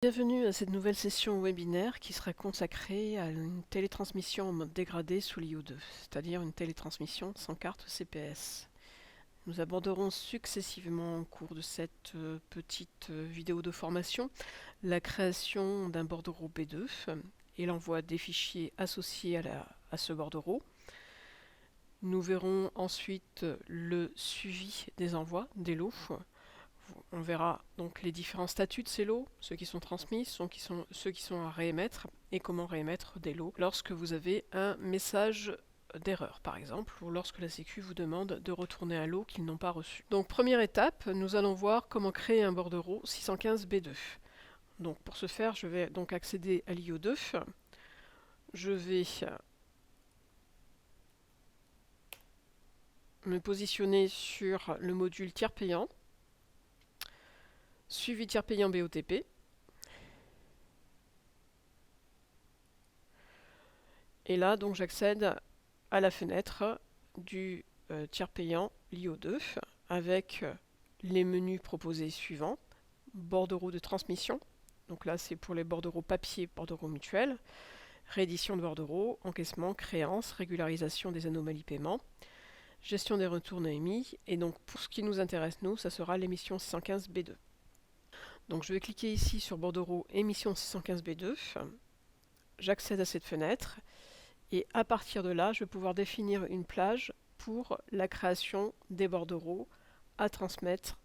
Bienvenue à cette nouvelle session webinaire qui sera consacrée à une télétransmission en mode dégradé sous l'IO2, c'est-à-dire une télétransmission sans carte CPS. Nous aborderons successivement au cours de cette petite vidéo de formation la création d'un bordereau B2 et l'envoi des fichiers associés à ce bordereau. Nous verrons ensuite le suivi des envois des lots. On verra donc les différents statuts de ces lots, ceux qui sont transmis, ceux qui sont à réémettre et comment réémettre des lots lorsque vous avez un message d'erreur par exemple, ou lorsque la Sécu vous demande de retourner un lot qu'ils n'ont pas reçu. Donc première étape, nous allons voir comment créer un bordereau 615B2. Donc pour ce faire, je vais donc accéder à l'IO2. Je vais me positionner sur le module tiers payant, suivi tiers payant BOTP. Et là, donc, j'accède à la fenêtre du tiers payant LIO2 avec les menus proposés suivants. Bordereau de transmission. Donc là, c'est pour les bordereaux papier, bordereaux mutuels. Réédition de bordereau, encaissement, créance, régularisation des anomalies paiement, gestion des retours non émis. Et donc, pour ce qui nous intéresse, nous, ça sera l'émission 615B2. Donc, je vais cliquer ici sur bordereau émission 615B2. J'accède à cette fenêtre. Et à partir de là, je vais pouvoir définir une plage pour la création des bordereaux à transmettre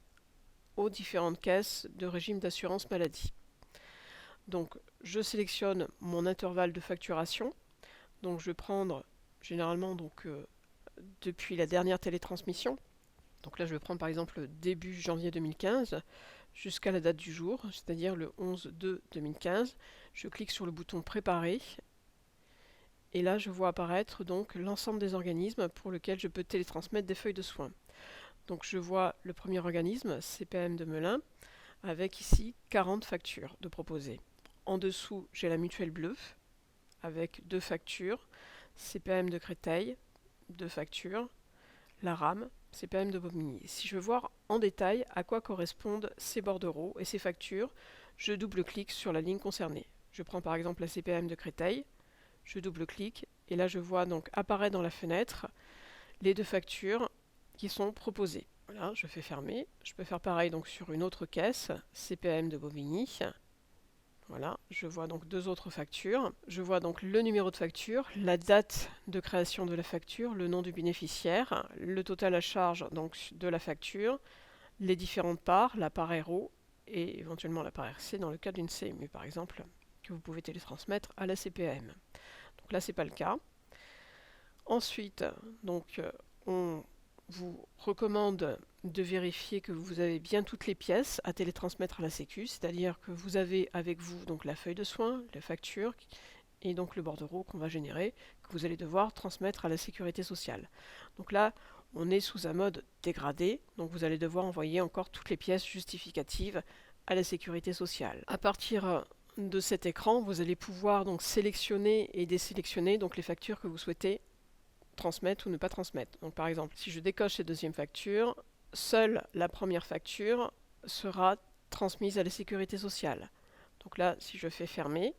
aux différentes caisses de régime d'assurance maladie. Donc, je sélectionne mon intervalle de facturation. Donc, je vais prendre généralement depuis la dernière télétransmission. Donc là, je vais prendre par exemple début janvier 2015 jusqu'à la date du jour, c'est-à-dire le 11/2/2015. Je clique sur le bouton Préparer. Et là, je vois apparaître donc l'ensemble des organismes pour lesquels je peux télétransmettre des feuilles de soins. Donc je vois le premier organisme, CPAM de Melun, avec ici 40 factures de proposer. En dessous, j'ai la mutuelle bleue, avec 2 factures, CPAM de Créteil, 2 factures, la RAM, CPAM de Bobigny. Si je veux voir en détail à quoi correspondent ces bordereaux et ces factures, je double-clique sur la ligne concernée. Je prends par exemple la CPAM de Créteil, je double-clique et là je vois donc apparaître dans la fenêtre les 2 factures qui sont proposées. Voilà, je fais fermer. Je peux faire pareil donc sur une autre caisse, CPAM de Bobigny. Voilà, je vois donc 2 autres factures. Je vois donc le numéro de facture, la date de création de la facture, le nom du bénéficiaire, le total à charge donc de la facture, les différentes parts, la part RO et éventuellement la part RC dans le cas d'une CMU par exemple, que vous pouvez télétransmettre à la CPAM. Donc là, ce n'est pas le cas. Ensuite, donc, on vous recommande de vérifier que vous avez bien toutes les pièces à télétransmettre à la Sécu, c'est-à-dire que vous avez avec vous donc la feuille de soins, la facture et donc le bordereau qu'on va générer, que vous allez devoir transmettre à la sécurité sociale. Donc là, on est sous un mode dégradé, donc vous allez devoir envoyer encore toutes les pièces justificatives à la sécurité sociale. À partir de cet écran, vous allez pouvoir donc sélectionner et désélectionner donc les factures que vous souhaitez transmettre ou ne pas transmettre. Donc par exemple, si je décoche cette deuxième facture, seule la première facture sera transmise à la sécurité sociale. Donc là, si je fais fermer,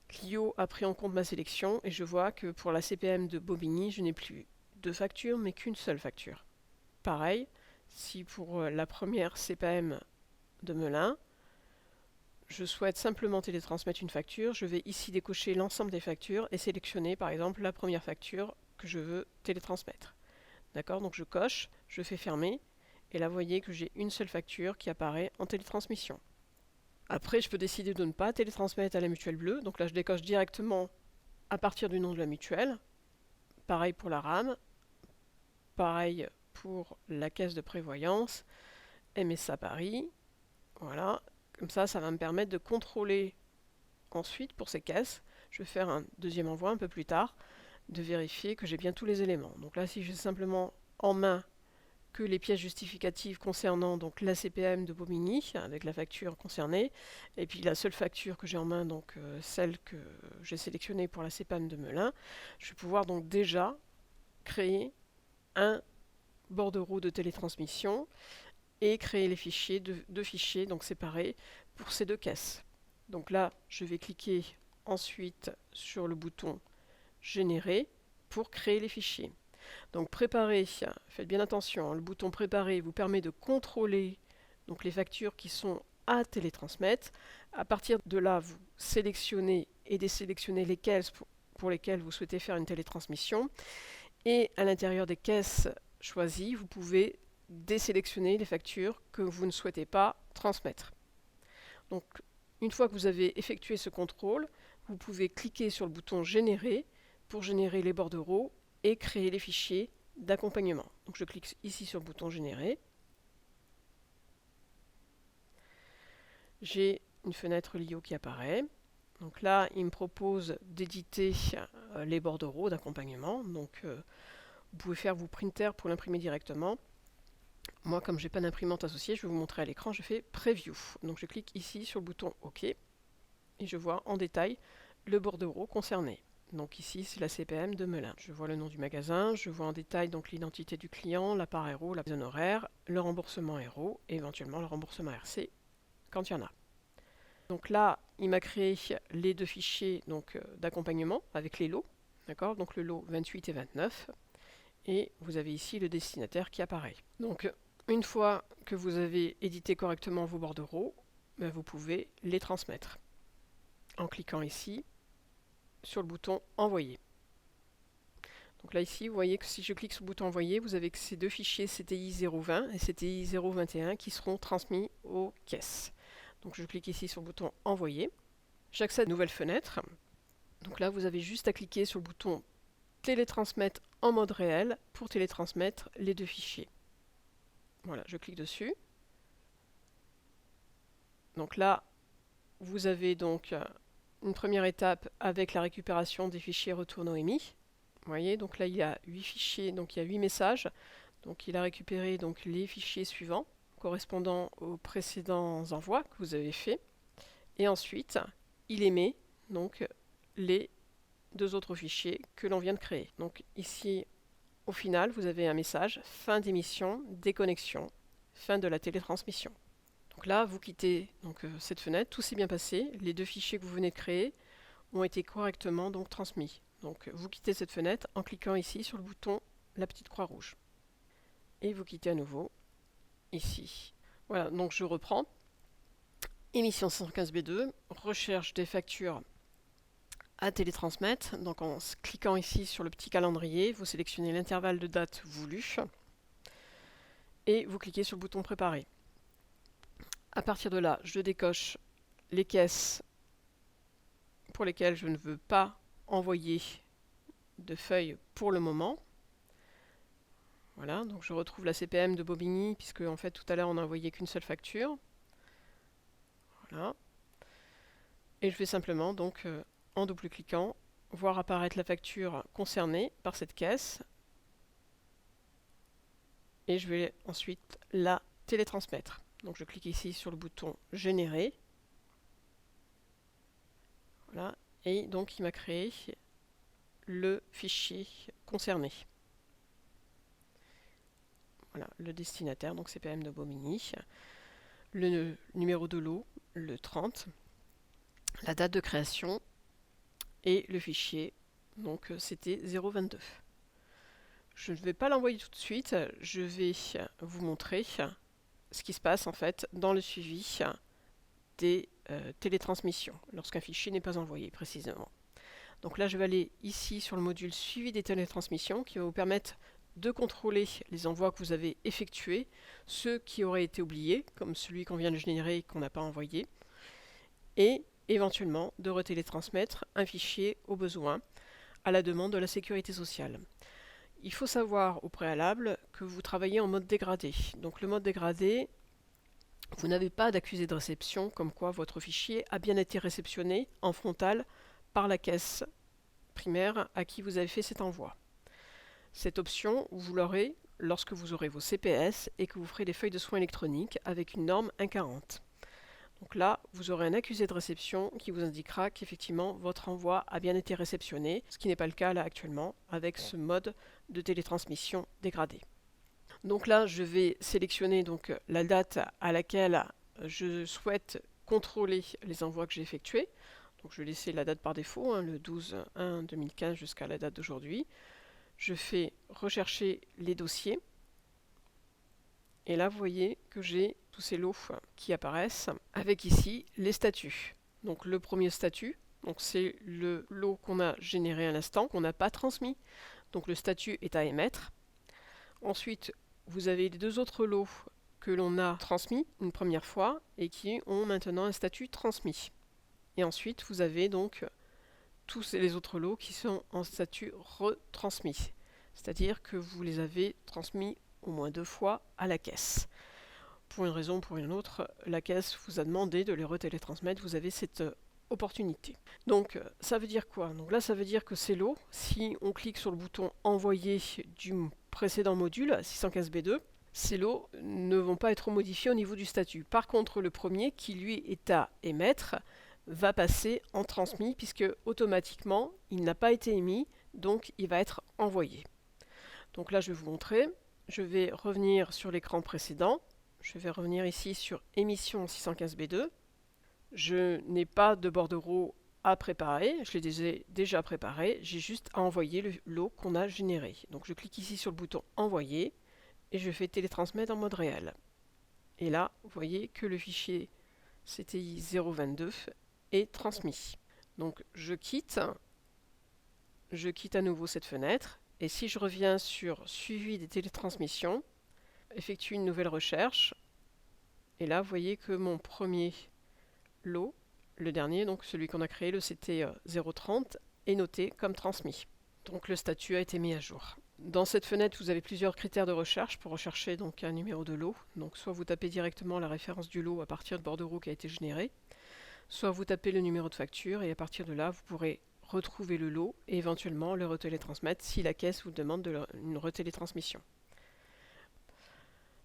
Clio a pris en compte ma sélection et je vois que pour la CPM de Bobigny, je n'ai plus 2 factures mais qu'une seule facture. Pareil, si pour la première CPM de Melun, je souhaite simplement télétransmettre une facture, je vais ici décocher l'ensemble des factures et sélectionner par exemple la première facture que je veux télétransmettre. D'accord, donc je coche, je fais fermer, et là vous voyez que j'ai une seule facture qui apparaît en télétransmission. Après, je peux décider de ne pas télétransmettre à la mutuelle bleue, donc là je décoche directement à partir du nom de la mutuelle. Pareil pour la RAM, pareil pour la caisse de prévoyance, MSA Paris, voilà. Comme ça va me permettre de contrôler ensuite pour ces caisses. Je vais faire un deuxième envoi un peu plus tard, de vérifier que j'ai bien tous les éléments. Donc là, si j'ai simplement en main que les pièces justificatives concernant donc la CPM de Bobigny, avec la facture concernée, et puis la seule facture que j'ai en main, donc celle que j'ai sélectionnée pour la CPM de Melun, je vais pouvoir donc déjà créer un bordereau de télétransmission et créer les fichiers, deux fichiers donc séparés pour ces deux caisses. Donc là, je vais cliquer ensuite sur le bouton Générer pour créer les fichiers. Donc préparer, faites bien attention, le bouton préparer vous permet de contrôler donc les factures qui sont à télétransmettre. À partir de là, vous sélectionnez et désélectionnez les caisses pour lesquelles vous souhaitez faire une télétransmission. Et à l'intérieur des caisses choisies, vous pouvez désélectionner les factures que vous ne souhaitez pas transmettre. Donc une fois que vous avez effectué ce contrôle, vous pouvez cliquer sur le bouton Générer pour générer les bordereaux et créer les fichiers d'accompagnement. Donc je clique ici sur le bouton Générer. J'ai une fenêtre LIO qui apparaît. Donc là, il me propose d'éditer les bordereaux d'accompagnement. Donc vous pouvez faire vos printers pour l'imprimer directement. Moi, comme je n'ai pas d'imprimante associée, je vais vous montrer à l'écran, je fais Preview. Donc je clique ici sur le bouton OK et je vois en détail le bordereau concerné. Donc ici, c'est la CPM de Melun. Je vois le nom du magasin, je vois en détail donc l'identité du client, la part héros, la zone horaire, le remboursement héros et éventuellement le remboursement RC quand il y en a. Donc là, il m'a créé les deux fichiers d'accompagnement avec les lots. D'accord, donc le lot 28 et 29. Et vous avez ici le destinataire qui apparaît. Donc une fois que vous avez édité correctement vos bordereaux, vous pouvez les transmettre en cliquant ici sur le bouton Envoyer. Donc là ici, vous voyez que si je clique sur le bouton Envoyer, vous avez que ces deux fichiers CTI 020 et CTI 021 qui seront transmis aux caisses. Donc je clique ici sur le bouton Envoyer. J'accède à une nouvelle fenêtre. Donc là, vous avez juste à cliquer sur le bouton Télétransmettre en mode réel pour télétransmettre les deux fichiers. Voilà, je clique dessus. Donc là, vous avez donc une première étape avec la récupération des fichiers retour Noémie. Vous voyez, donc là il y a 8 fichiers, donc il y a 8 messages. Donc il a récupéré donc les fichiers suivants correspondant aux précédents envois que vous avez faits. Et ensuite, il émet donc les deux autres fichiers que l'on vient de créer. Donc ici, au final, vous avez un message fin d'émission, déconnexion, fin de la télétransmission. Donc là, vous quittez cette fenêtre, tout s'est bien passé, les deux fichiers que vous venez de créer ont été correctement transmis. Donc vous quittez cette fenêtre en cliquant ici sur le bouton la petite croix rouge. Et vous quittez à nouveau ici. Voilà, donc je reprends. Émission 115B2, recherche des factures à télétransmettre. Donc en cliquant ici sur le petit calendrier, vous sélectionnez l'intervalle de date voulu et vous cliquez sur le bouton préparer. À partir de là, je décoche les caisses pour lesquelles je ne veux pas envoyer de feuilles pour le moment. Voilà, donc je retrouve la CPM de Bobigny puisque en fait tout à l'heure on n'a envoyé qu'une seule facture. Voilà. Et je vais simplement en double-cliquant, voir apparaître la facture concernée par cette caisse. Et je vais ensuite la télétransmettre. Donc je clique ici sur le bouton Générer. Voilà. Et donc il m'a créé le fichier concerné. Voilà, le destinataire, donc CPM de Bobigny. Le numéro de lot, le 30. La date de création et le fichier, donc c'était 022. Je ne vais pas l'envoyer tout de suite, je vais vous montrer ce qui se passe en fait dans le suivi des télétransmissions, lorsqu'un fichier n'est pas envoyé précisément. Donc là je vais aller ici sur le module suivi des télétransmissions qui va vous permettre de contrôler les envois que vous avez effectués, ceux qui auraient été oubliés, comme celui qu'on vient de générer et qu'on n'a pas envoyé, et éventuellement de retélétransmettre un fichier au besoin à la demande de la sécurité sociale. Il faut savoir au préalable que vous travaillez en mode dégradé. Donc le mode dégradé, vous n'avez pas d'accusé de réception comme quoi votre fichier a bien été réceptionné en frontal par la caisse primaire à qui vous avez fait cet envoi. Cette option, vous l'aurez lorsque vous aurez vos CPS et que vous ferez des feuilles de soins électroniques avec une norme 140. Donc là, vous aurez un accusé de réception qui vous indiquera qu'effectivement votre envoi a bien été réceptionné, ce qui n'est pas le cas là actuellement avec ce mode de télétransmission dégradé. Donc là, je vais sélectionner donc la date à laquelle je souhaite contrôler les envois que j'ai effectués. Donc je vais laisser la date par défaut, le 12/1/2015 jusqu'à la date d'aujourd'hui. Je fais rechercher les dossiers. Et là, vous voyez que j'ai tous ces lots qui apparaissent avec ici les statuts. Donc le premier statut, c'est le lot qu'on a généré à l'instant, qu'on n'a pas transmis. Donc le statut est à émettre. Ensuite, vous avez les deux autres lots que l'on a transmis une première fois et qui ont maintenant un statut transmis. Et ensuite, vous avez donc tous les autres lots qui sont en statut retransmis. C'est-à-dire que vous les avez transmis au moins 2 fois à la caisse. Pour une raison ou pour une autre, la caisse vous a demandé de les retélétransmettre, vous avez cette opportunité. Donc ça veut dire quoi? Donc là ça veut dire que ces lots, si on clique sur le bouton envoyer du précédent module 615B2, ces lots ne vont pas être modifiés au niveau du statut. Par contre le premier qui lui est à émettre va passer en transmis puisque automatiquement il n'a pas été émis, donc il va être envoyé. Donc là je vais vous montrer, je vais revenir sur l'écran précédent, je vais revenir ici sur émission 615B2. Je n'ai pas de bordereau à préparer, je l'ai déjà préparé, j'ai juste à envoyer le lot qu'on a généré. Donc je clique ici sur le bouton envoyer et je fais télétransmettre en mode réel. Et là, vous voyez que le fichier CTI 022 est transmis. Donc je quitte à nouveau cette fenêtre et si je reviens sur suivi des télétransmissions, effectue une nouvelle recherche et là vous voyez que mon premier lot, le dernier, donc celui qu'on a créé, le CT 030, est noté comme transmis. Donc le statut a été mis à jour. Dans cette fenêtre, vous avez plusieurs critères de recherche pour rechercher donc un numéro de lot. Donc soit vous tapez directement la référence du lot à partir de bordereau qui a été généré, soit vous tapez le numéro de facture et à partir de là, vous pourrez retrouver le lot et éventuellement le retélétransmettre si la caisse vous demande une retélétransmission.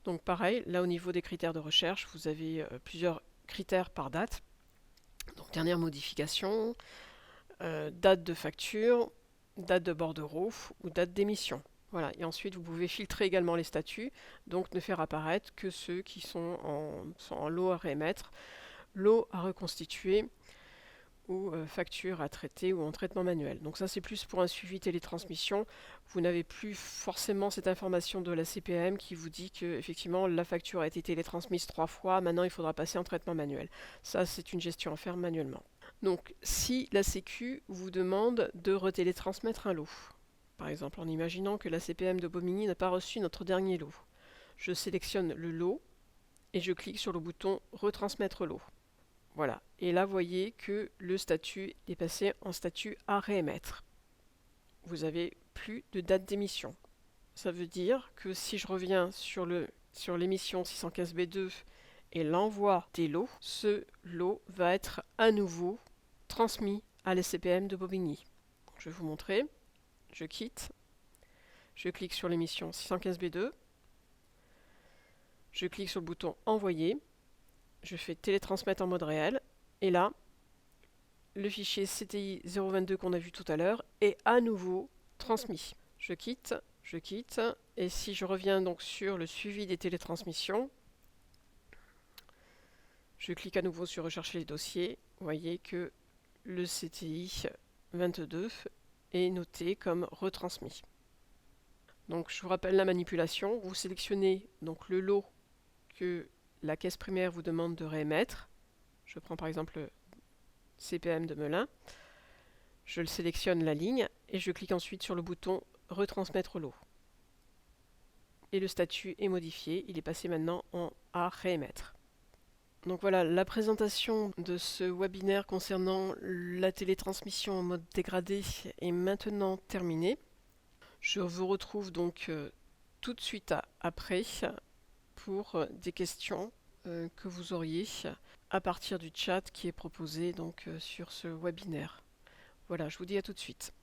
Donc pareil, là au niveau des critères de recherche, vous avez plusieurs critères par date. Donc dernière modification, date de facture, date de bordereau ou date d'émission. Voilà, et ensuite vous pouvez filtrer également les statuts, donc ne faire apparaître que ceux qui sont en lot à réémettre, lot à reconstituer ou facture à traiter ou en traitement manuel. Donc ça c'est plus pour un suivi télétransmission. Vous n'avez plus forcément cette information de la CPAM qui vous dit que effectivement la facture a été télétransmise 3 fois, maintenant il faudra passer en traitement manuel. Ça c'est une gestion à faire manuellement. Donc si la Sécu vous demande de retélétransmettre un lot, par exemple en imaginant que la CPAM de Bobigny n'a pas reçu notre dernier lot, je sélectionne le lot et je clique sur le bouton retransmettre lot. Voilà, et là vous voyez que le statut est passé en statut à réémettre. Vous n'avez plus de date d'émission. Ça veut dire que si je reviens sur l'émission 615B2 et l'envoi des lots, ce lot va être à nouveau transmis à la CPAM de Bobigny. Je vais vous montrer. Je quitte. Je clique sur l'émission 615B2. Je clique sur le bouton envoyer. Je fais télétransmettre en mode réel. Et là, le fichier CTI 022 qu'on a vu tout à l'heure est à nouveau transmis. Je quitte. Et si je reviens donc sur le suivi des télétransmissions, je clique à nouveau sur rechercher les dossiers. Vous voyez que le CTI 22 est noté comme retransmis. Donc je vous rappelle la manipulation. Vous sélectionnez donc le lot que la caisse primaire vous demande de réémettre. Je prends par exemple le CPAM de Melun. Je le sélectionne la ligne et je clique ensuite sur le bouton retransmettre lot. Et le statut est modifié. Il est passé maintenant en à réémettre. Donc voilà, la présentation de ce webinaire concernant la télétransmission en mode dégradé est maintenant terminée. Je vous retrouve donc tout de suite après pour des questions que vous auriez à partir du chat qui est proposé donc sur ce webinaire. Voilà, je vous dis à tout de suite.